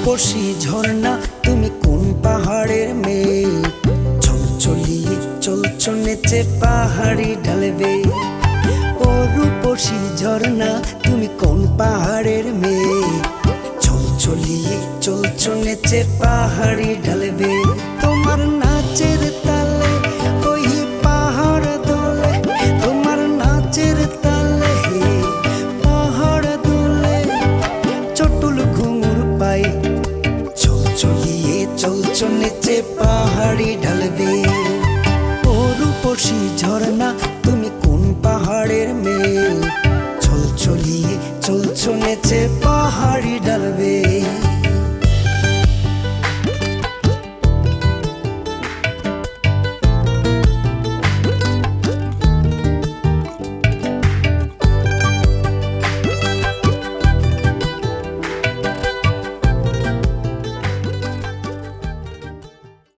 রূপসী ঝর্ণা তুমি কোন পাহাড়ের মেয়ে? ছলছলিয়ে চলছো নেচে পাহাড়ি ঢালবে। ও রূপসী ঝর্ণা তুমি কোন পাহাড়ের মেয়ে? ছলছলিয়ে চলছো নেচে পাহাড়ি ঢালবে। তোমার নাচের তালে ওই পাহাড় দোলে, তোমার নাচের তালে পাহাড় দোলে। চটুল ঘুঙুর পায়ে ছলছলিয়ে চলছো নেচে পাহাড়ি ঢালবে। ও রূপসী ঝর্ণা তুমি কোন পাহাড়ের মেয়ে? ছলছলিয়ে চলছো নেচে পাহাড়ি ঢালবে।